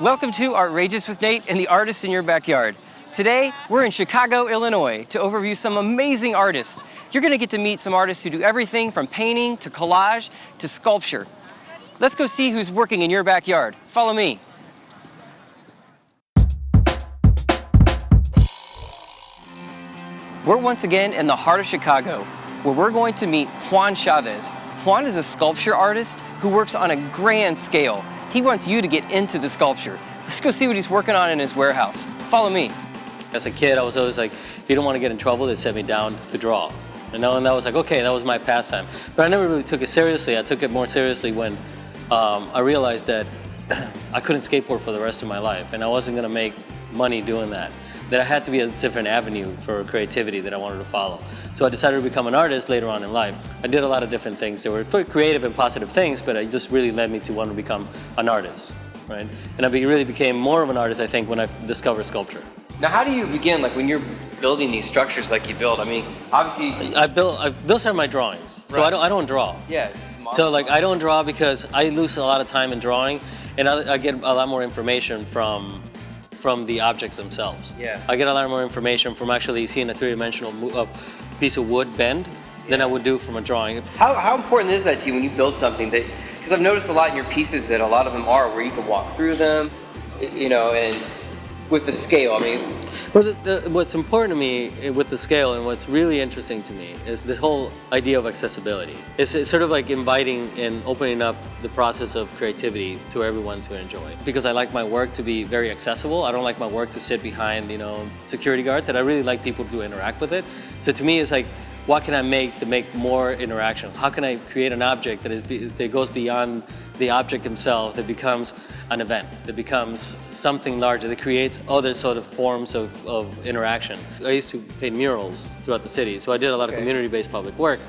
Welcome to Artrageous with Nate and the artists in your backyard. Today, we're in Chicago, Illinois to overview some amazing artists. You're gonna get to meet some artists who do everything from painting to collage to sculpture. Let's go see who's working in your backyard. Follow me. We're once again in the heart of Chicago, where we're going to meet Juan Chavez. Juan is a sculpture artist who works on a grand scale. He wants you to get into the sculpture. Let's go see what he's working on in his warehouse. Follow me. As a kid, I was always like, if you don't want to get in trouble, they set me down to draw. And that was like, okay, that was my pastime. But I never really took it seriously. I took it more seriously when I realized that I couldn't skateboard for the rest of my life, and I wasn't going to make money doing that. That I had to be a different avenue for creativity that I wanted to follow. So I decided to become an artist later on in life. I did a lot of different things. They were creative and positive things, but it just really led me to want to become an artist, right? And I really became more of an artist, I think, when I discovered sculpture. Now, how do you begin, like when you're building these structures like you build? I mean, obviously... Those are my drawings, so right. I don't draw. Yeah. Just so like I don't draw because I lose a lot of time in drawing, and I get a lot more information from the objects themselves. Yeah. I get a lot more information from actually seeing a three-dimensional piece of wood bend than I would do from a drawing. How important is that to you when you build something that, because I've noticed a lot in your pieces that a lot of them are where you can walk through them, you know, and with the scale, I mean. Well, what's important to me with the scale and what's really interesting to me is the whole idea of accessibility. It's sort of like inviting and opening up the process of creativity to everyone to enjoy. Because I like my work to be very accessible. I don't like my work to sit behind, security guards, and I really like people to interact with it. So to me, it's like, what can I make to make more interaction? How can I create an object that goes beyond the object himself, that becomes an event, that becomes something larger, that creates other sort of forms of interaction? I used to paint murals throughout the city, so I did a lot of community-based public work.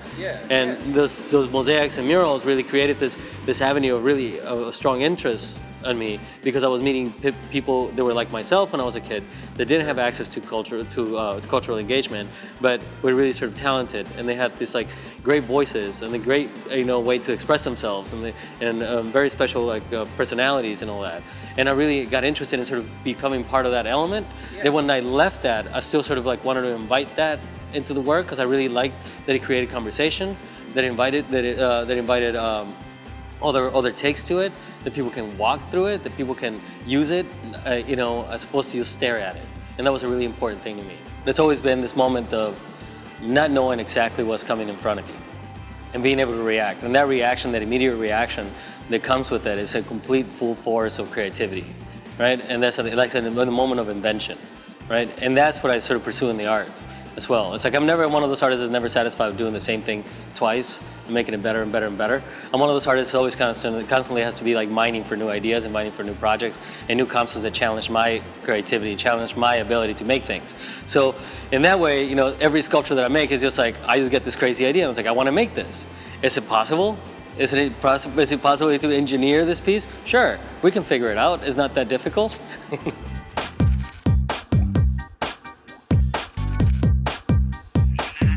Those mosaics and murals really created this avenue of really strong interest on me, because I was meeting people that were like myself when I was a kid, that didn't have access to cultural engagement, but were really sort of talented, and they had this like great voices and the great way to express themselves, and very special personalities and all that. And I really got interested in sort of becoming part of that element. Then when I left that, I still sort of like wanted to invite that into the work, because I really liked that it created conversation, that invited other takes to it, that people can walk through it, that people can use it, as opposed to just stare at it. And that was a really important thing to me. It's always been this moment of not knowing exactly what's coming in front of you and being able to react. And that reaction, that immediate reaction that comes with it, is a complete full force of creativity, right? And that's like the moment of invention, right? And that's what I sort of pursue in the art as well. It's like I'm never one of those artists that's never satisfied with doing the same thing twice and making it better and better and better. I'm one of those artists that always constantly has to be like mining for new ideas and mining for new projects and new concepts that challenge my creativity, challenge my ability to make things. So in that way, every sculpture that I make is just like, I just get this crazy idea and it's like, I want to make this. Is it possible? Is it possible to engineer this piece? Sure, we can figure it out. It's not that difficult.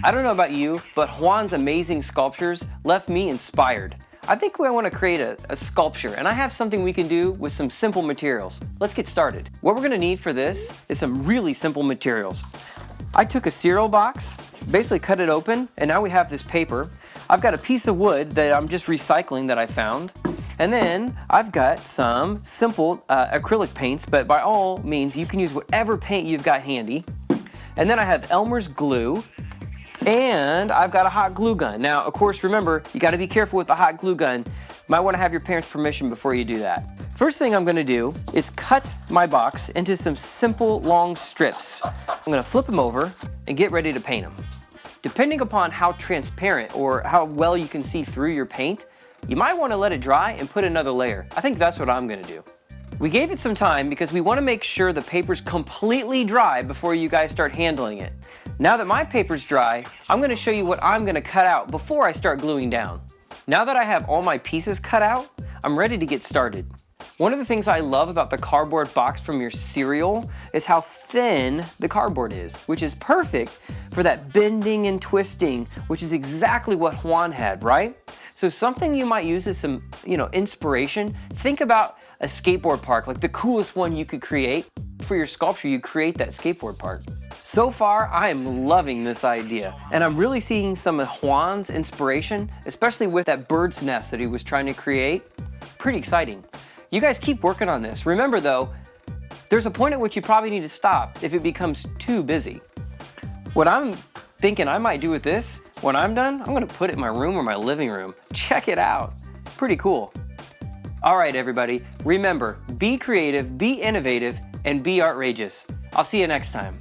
I don't know about you, but Juan's amazing sculptures left me inspired. I think I want to create a sculpture, and I have something we can do with some simple materials. Let's get started. What we're going to need for this is some really simple materials. I took a cereal box, basically cut it open, and now we have this paper. I've got a piece of wood that I'm just recycling that I found. And then I've got some simple acrylic paints, but by all means, you can use whatever paint you've got handy. And then I have Elmer's glue. And I've got a hot glue gun. Now, of course, remember, you got to be careful with the hot glue gun. You might want to have your parents' permission before you do that. First thing I'm going to do is cut my box into some simple long strips. I'm going to flip them over and get ready to paint them. Depending upon how transparent or how well you can see through your paint, you might want to let it dry and put another layer. I think that's what I'm going to do. We gave it some time because we want to make sure the paper's completely dry before you guys start handling it. Now that my paper's dry, I'm going to show you what I'm going to cut out before I start gluing down. Now that I have all my pieces cut out, I'm ready to get started. One of the things I love about the cardboard box from your cereal is how thin the cardboard is, which is perfect for that bending and twisting, which is exactly what Juan had, right? So something you might use as some, inspiration, think about a skateboard park, like the coolest one you could create. For your sculpture, you create that skateboard park. So far, I am loving this idea, and I'm really seeing some of Juan's inspiration, especially with that bird's nest that he was trying to create. Pretty exciting. You guys keep working on this. Remember though, there's a point at which you probably need to stop if it becomes too busy. What I'm thinking I might do with this, when I'm done, I'm gonna put it in my room or my living room. Check it out. Pretty cool. All right, everybody, remember, be creative, be innovative, and be artrageous. I'll see you next time.